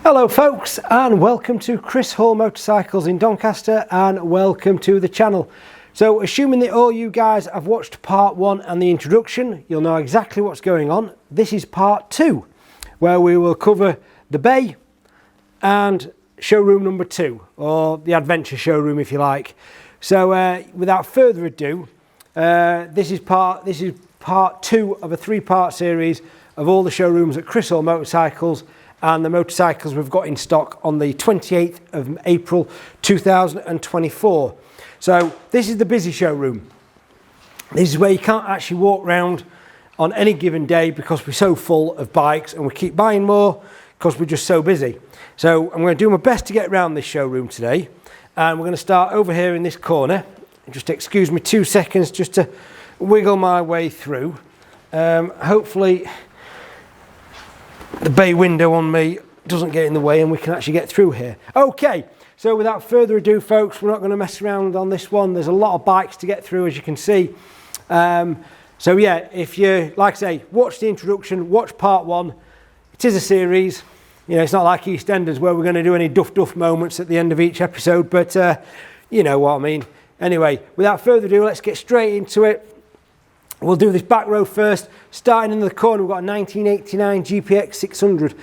Hello folks, and welcome to Chris Hall Motorcycles in Doncaster, and welcome to the channel. So assuming that all you guys have watched part 1 and the introduction, you'll know exactly what's going on. This is part 2, where we will cover the bay and showroom number 2, or the adventure showroom if you like. So without further ado, this is part 2 of a 3-part series of all the showrooms at Chris Hall Motorcycles and the motorcycles we've got in stock on the 28th of April 2024. So this is the busy showroom. This is where you can't actually walk around on any given day because we're so full of bikes and we keep buying more because we're just so busy. So I'm going to do my best to get around this showroom today, and we're going to start over here in this corner. Just excuse me 2 seconds just to wiggle my way through. Hopefully the bay window on me doesn't get in the way and we can actually get through here. Okay, so without further ado folks, we're not going to mess around on this one. There's a lot of bikes to get through, as you can see. So yeah, if you, like I say, watch the introduction, watch part 1. It is a series. You know, it's not like EastEnders where we're going to do any duff moments at the end of each episode, but you know what I mean. Anyway, without further ado, let's get straight into it. We'll do this back row first. Starting in the corner, we've got a 1989 GPX 600.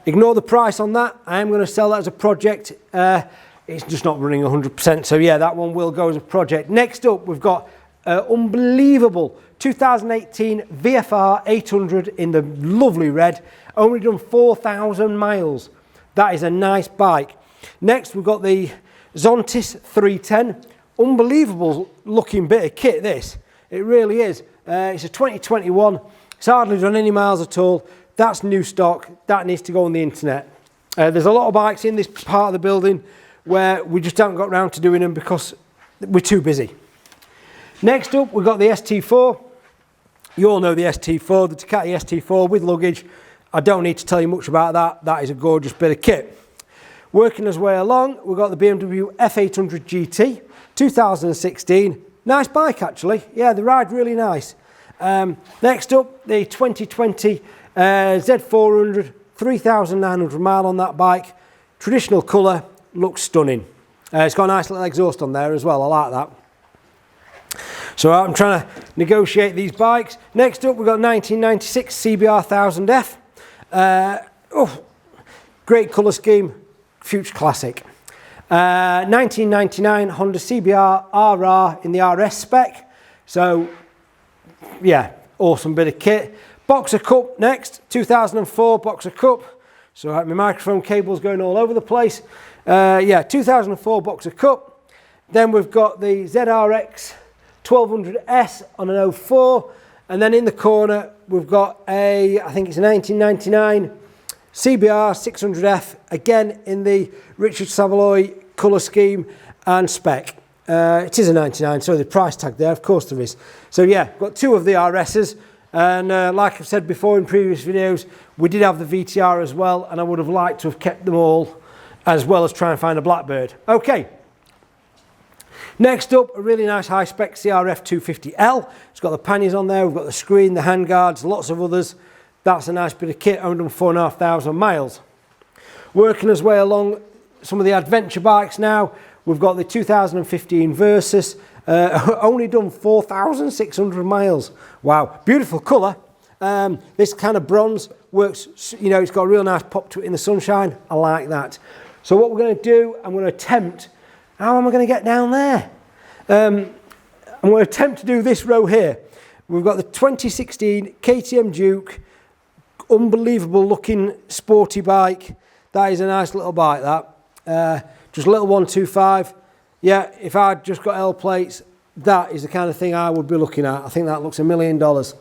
Ignore the price on that. I am going to sell that as a project. It's just not running 100%. So yeah, that one will go as a project. Next up, we've got unbelievable 2018 VFR 800 in the lovely red. Only done 4,000 miles. That is a nice bike. Next, we've got the Zontis 310. Unbelievable looking bit of kit, this. It really is. It's a 2021. It's hardly done any miles at all. That's new stock. That needs to go on the internet. There's a lot of bikes in this part of the building where we just haven't got around to doing them because we're too busy. Next up, we've got the ST4. You all know the ST4, the Ducati ST4 with luggage. I don't need to tell you much about that. That is a gorgeous bit of kit. Working us way along, we've got the BMW F800 GT, 2016. Nice bike actually. Yeah, the ride really nice. Next up, the 2020 Z400, 3,900 mile on that bike. Traditional colour, looks stunning. It's got a nice little exhaust on there as well. I like that. So I'm trying to negotiate these bikes. Next up, we've got 1996 CBR 1000F. Great colour scheme, future classic. 1999 Honda CBR RR in the RS spec. So yeah, awesome bit of kit. Boxer Cup next, 2004 Boxer Cup. So my microphone cable's going all over the place. Yeah, 2004 Boxer Cup. Then we've got the ZRX 1200S on an 04. And then in the corner, we've got I think it's a 1999 CBR 600F, again in the Richard Savoy colour scheme and spec. It is a 99, so the price tag there, of course there is. So yeah, got 2 of the RSs, and like I've said before in previous videos, we did have the VTR as well, and I would have liked to have kept them all, as well as try and find a Blackbird. Okay. Next up, a really nice high-spec CRF 250L. It's got the panniers on there, we've got the screen, the handguards, lots of others. That's a nice bit of kit, only done 4,500 miles. Working his way along some of the adventure bikes now, we've got the 2015 Versus, only done 4,600 miles. Wow, beautiful colour. This kind of bronze works, you know, it's got a real nice pop to it in the sunshine. I like that. So what we're going to do, I'm going to attempt, how am I going to get down there? I'm going to attempt to do this row here. We've got the 2016 KTM Duke. Unbelievable looking sporty bike. That is a nice little bike, that. Just a little 125. Yeah, if I'd just got L plates, that is the kind of thing I would be looking at. I think that looks $1 million. Got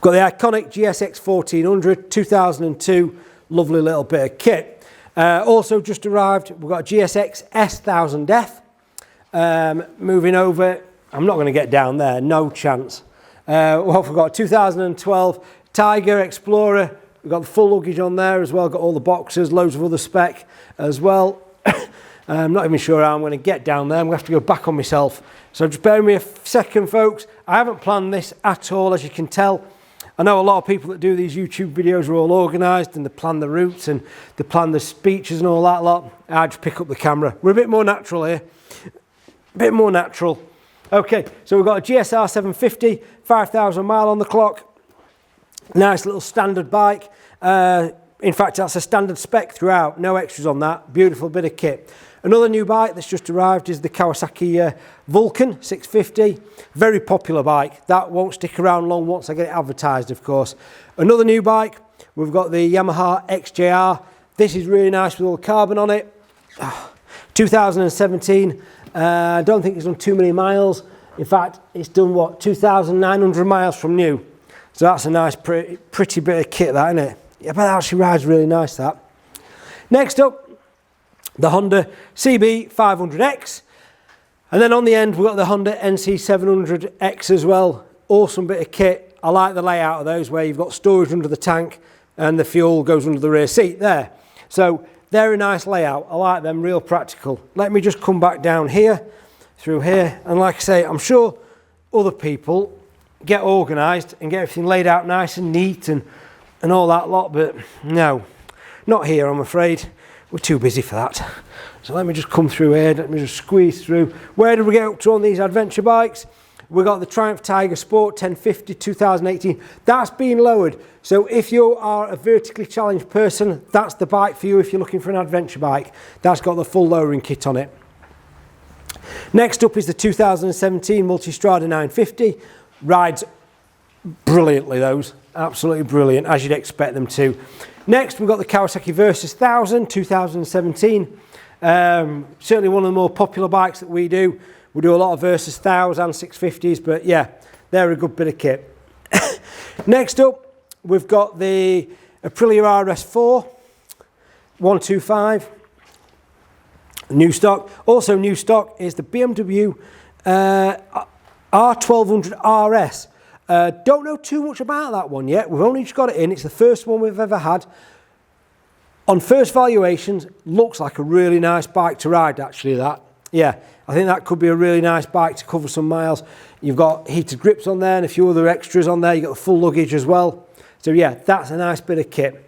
the iconic GSX 1400, 2002. Lovely little bit of kit. Also just arrived, we've got a GSX S1000F. Moving over, I'm not going to get down there, no chance. What we've got, 2012 Tiger Explorer. We've got the full luggage on there as well, got all the boxes, loads of other spec as well. I'm not even sure how I'm going to get down there. I'm going to have to go back on myself. So just bear with me a second, folks. I haven't planned this at all, as you can tell. I know a lot of people that do these YouTube videos are all organised and they plan the routes and they plan the speeches and all that lot. I just pick up the camera. We're a bit more natural here. A bit more natural. Okay, so we've got a GSR 750, 5,000 mile on the clock. Nice little standard bike. In fact, that's a standard spec throughout. No extras on that. Beautiful bit of kit. Another new bike that's just arrived is the Kawasaki Vulcan 650. Very popular bike. That won't stick around long once I get it advertised, of course. Another new bike, we've got the Yamaha XJR. This is really nice with all the carbon on it. 2017. I don't think it's done too many miles. In fact, it's done, what, 2,900 miles from new. So that's a nice, pretty bit of kit, that, isn't it? Yeah, but that actually rides really nice, that. Next up, the Honda CB500X. And then on the end, we've got the Honda NC700X as well. Awesome bit of kit. I like the layout of those where you've got storage under the tank and the fuel goes under the rear seat there. So they're a nice layout. I like them, real practical. Let me just come back down here, through here. And like I say, I'm sure other people get organised and get everything laid out nice and neat and all that lot. But no, not here, I'm afraid. We're too busy for that. So let me just come through here. Let me just squeeze through. Where did we get up to on these adventure bikes? We got the Triumph Tiger Sport 1050 2018. That's been lowered. So if you are a vertically challenged person, that's the bike for you if you're looking for an adventure bike. That's got the full lowering kit on it. Next up is the 2017 Multistrada 950. Rides brilliantly, those. Absolutely brilliant, as you'd expect them to. Next, we've got the Kawasaki Versys 1000 2017. Certainly one of the more popular bikes that we do. We do a lot of Versys 1000 and 650s, but yeah, they're a good bit of kit. Next up, we've got the Aprilia RS4 125. New stock. Also new stock is the BMW R1200 RS. Don't know too much about that one yet. We've only just got it in. It's the first one we've ever had. On first valuations, looks like a really nice bike to ride, actually, that. Yeah, I think that could be a really nice bike to cover some miles. You've got heated grips on there and a few other extras on there. You've got the full luggage as well. So yeah, that's a nice bit of kit.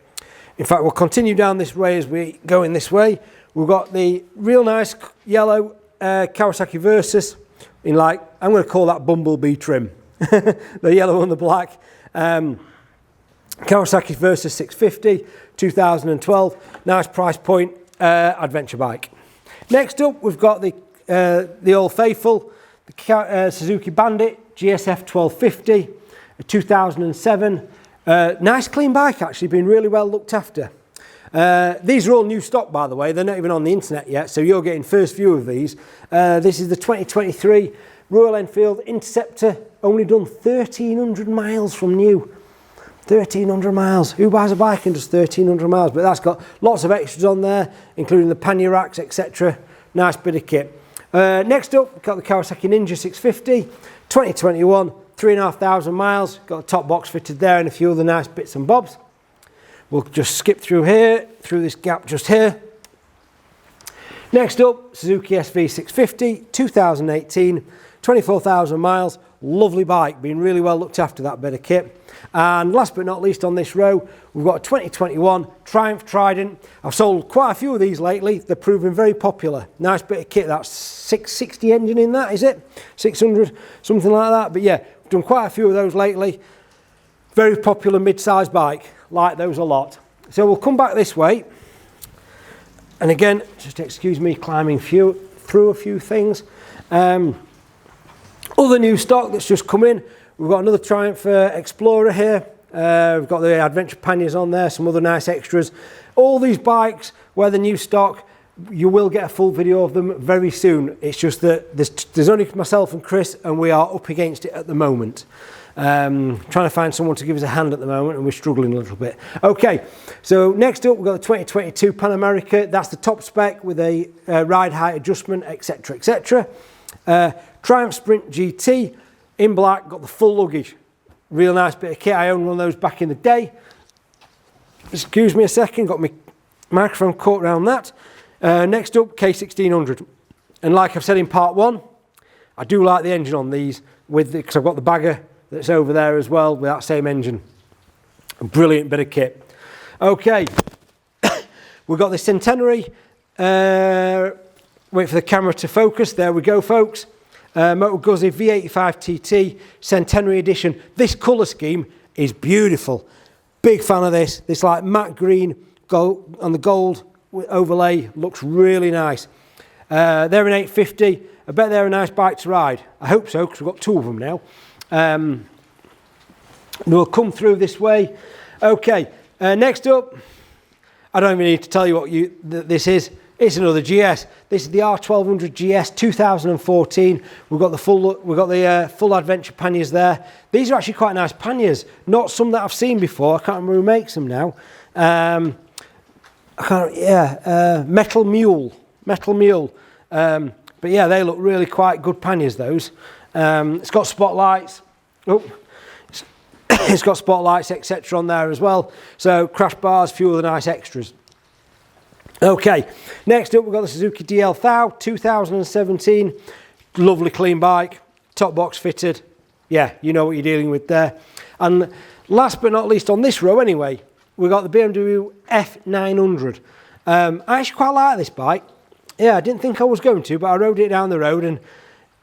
In fact, we'll continue down this way as we go in this way. We've got the real nice yellow Kawasaki Versys in, like, I'm going to call that bumblebee trim. The yellow and the black. Kawasaki Versys 650 2012. Nice price point adventure bike. Next up, we've got the Old Faithful, the Suzuki Bandit GSF 1250 2007. Nice clean bike, actually, been really well looked after. These are all new stock, by the way. They're not even on the internet yet, so you're getting first view of these. This is the 2023 Royal Enfield Interceptor, only done 1,300 miles from new. 1,300 miles. Who buys a bike and does 1,300 miles? But that's got lots of extras on there, including the pannier racks, etc. Nice bit of kit. Next up, we've got the Kawasaki Ninja 650, 2021, 3,500 miles. Got a top box fitted there and a few other nice bits and bobs. We'll just skip through here, through this gap just here. Next up, Suzuki SV 650, 2018, 24,000 miles. Lovely bike, been really well looked after, that bit of kit. And last but not least on this row, we've got a 2021 Triumph Trident. I've sold quite a few of these lately. They're proving very popular. Nice bit of kit. That's 660 engine in that, is it? 600, something like that. But yeah, we've done quite a few of those lately. Very popular mid-sized bike. Like those a lot. So we'll come back this way. And again, just excuse me climbing through a few things. Other new stock that's just come in. We've got another Triumph Explorer here. We've got the adventure panniers on there, some other nice extras. All these bikes, where the new stock, you will get a full video of them very soon. It's just that there's only myself and Chris, and we are up against it at the moment. Trying to find someone to give us a hand at the moment, and we're struggling a little bit. Okay, so next up we've got the 2022 Pan America. That's the top spec with a ride height adjustment, etc, etc. Triumph Sprint GT in black, got the full luggage. Real nice bit of kit. I owned one of those back in the day. Excuse me a second, got my microphone caught around that. Next up, K1600. And like I've said in part one, I do like the engine on these, because I've got the bagger that's over there as well with that same engine. Brilliant bit of kit. Okay, we've got the Centenary. Wait for the camera to focus. There we go, folks. Moto Guzzi V85 TT Centenary Edition. This colour scheme is beautiful. Big fan of this. This like matte green gold on the gold overlay looks really nice. They're an 850. I bet they're a nice bike to ride. I hope so, because we've got two of them now. We'll come through this way. Okay, next up, I don't even need to tell you what this is. It's another GS. This is the R1200 GS 2014. We've got the full adventure panniers there. These are actually quite nice panniers. Not some that I've seen before. I can't remember who makes them now. Metal Mule. But yeah, they look really quite good panniers, those. It's got spotlights. Oh, it's got spotlights, etc. on there as well. So crash bars, few of the nice extras. Okay, next up we've got the Suzuki DL 1000 2017. Lovely clean bike, top box fitted. Yeah, you know what you're dealing with there. And last but not least on this row anyway, we've got the BMW F900. I actually quite like this bike. Yeah, I didn't think I was going to, but I rode it down the road and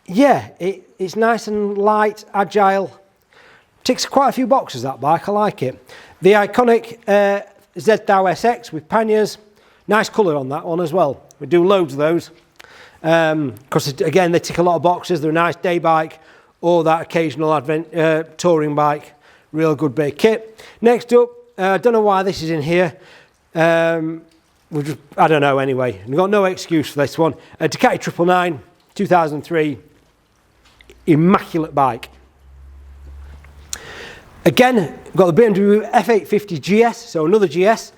yeah, it's nice and light, agile. Ticks quite a few boxes, that bike, I like it. The iconic Z-Dow SX with panniers. Nice colour on that one as well. We do loads of those. Because again, they tick a lot of boxes. They're a nice day bike or that occasional touring bike. Real good bit of kit. Next up, I don't know why this is in here. I don't know anyway. We've got no excuse for this one. Ducati 999, 2003. Immaculate bike. Again, we've got the BMW F850 GS, so another GS.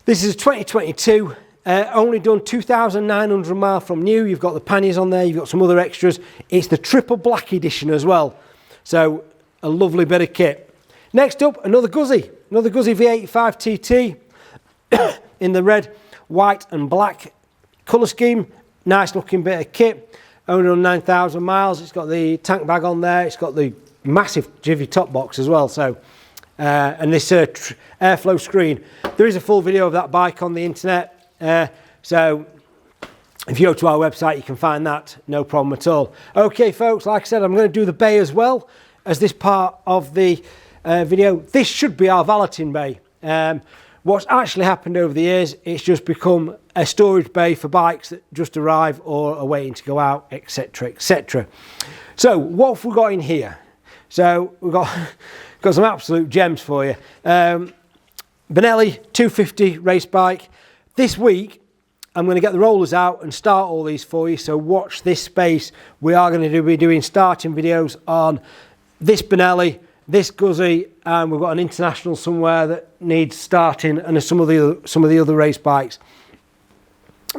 This is 2022, only done 2,900 miles from new. You've got the panniers on there, you've got some other extras. It's the triple black edition as well. So a lovely bit of kit. Next up, another Guzzi V85 TT in the red, white and black colour scheme. Nice looking bit of kit, only done 9,000 miles. It's got the tank bag on there, it's got the massive Jiffy top box as well. So. And this airflow screen. There is a full video of that bike on the internet, so if you go to our website you can find that, no problem at all. Okay folks, like I said, I'm going to do the bay as well as this part of the video. This should be our valeting bay. What's actually happened over the years, it's just become a storage bay for bikes that just arrive or are waiting to go out, etc, etc. So what have we got in here? So we've got some absolute gems for you. Benelli 250 race bike. This week I'm going to get the rollers out and start all these for you, so watch this space. We are going to be doing starting videos on this Benelli, this Guzzi, and we've got an international somewhere that needs starting, and some of the other race bikes.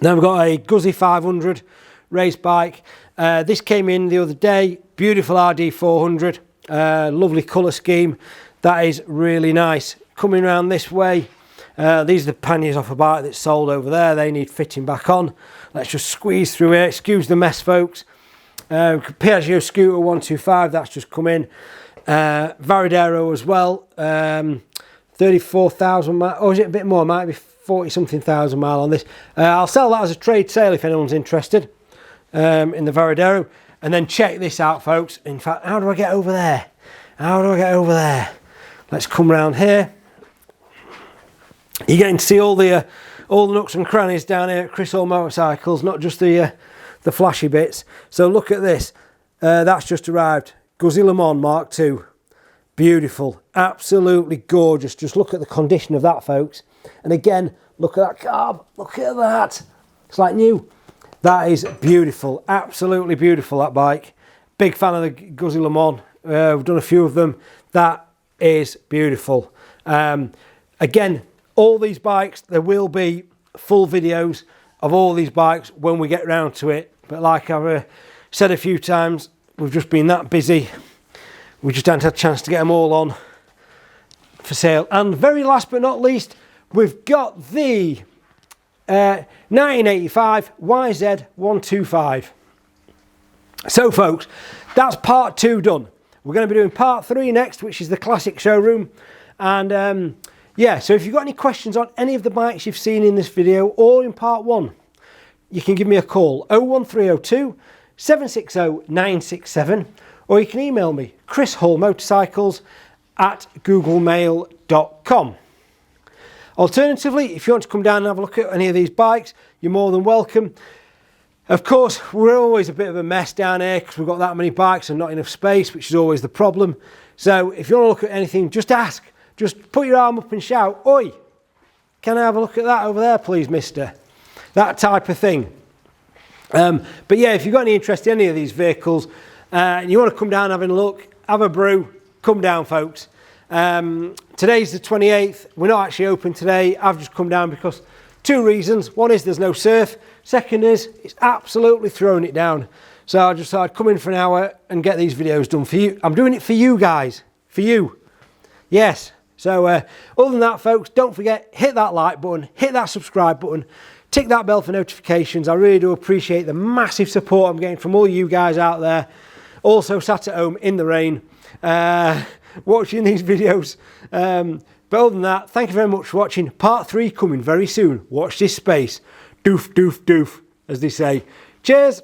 Then we've got a Guzzi 500 race bike. This came in the other day, beautiful RD 400. Lovely colour scheme. That is really nice. Coming around this way, these are the panniers off a bike that's sold over there. They need fitting back on. Let's just squeeze through here. Excuse the mess, folks. Piaggio Scooter 125, that's just come in. Varadero as well. 34,000 miles. Oh, is it a bit more? Might be 40 something thousand mile on this. I'll sell that as a trade sale if anyone's interested in the Varadero. And then check this out, folks. In fact, how do I get over there? How do I get over there? Let's come round here. You're getting to see all the nooks and crannies down here at Chris Hall Motorcycles, not just the flashy bits. So look at this. That's just arrived. Guzzi Le Mans Mark II. Beautiful. Absolutely gorgeous. Just look at the condition of that, folks. And again, look at that carb. Look at that. It's like new. That is beautiful, absolutely beautiful, that bike. Big fan of the Guzzi Le Mans. We've done a few of them. That is beautiful. Again, all these bikes, there will be full videos of all these bikes when we get round to it. But like I've said a few times, we've just been that busy. We just haven't had a chance to get them all on for sale. And very last but not least, we've got the 1985 YZ125. So folks, that's part 2 done. We're going to be doing part 3 next, which is the classic showroom, And yeah, so if you've got any questions on any of the bikes you've seen in this video or in part 1, you can give me a call 01302 760 967, or you can email me chrishallmotorcycles@googlemail.com. Alternatively, if you want to come down and have a look at any of these bikes, you're more than welcome. Of course, we're always a bit of a mess down here because we've got that many bikes and not enough space, which is always the problem. So if you want to look at anything, just ask. Just put your arm up and shout, "Oi, can I have a look at that over there, please, mister?" That type of thing. But yeah, if you've got any interest in any of these vehicles and you want to come down having a look, have a brew, come down, folks. Today's the 28th. We're not actually open today. I've just come down because 2 reasons. One is there's no surf. Second is it's absolutely thrown it down. So I just thought I'd come in for an hour and get these videos done for you. I'm doing it for you guys, for you. Yes. So other than that, folks, don't forget, hit that like button, hit that subscribe button, tick that bell for notifications. I really do appreciate the massive support I'm getting from all you guys out there. Also sat at home in the rain, watching these videos. But other than that, thank you very much for watching. Part 3 coming very soon. Watch this space. Doof, doof, doof, as they say. Cheers.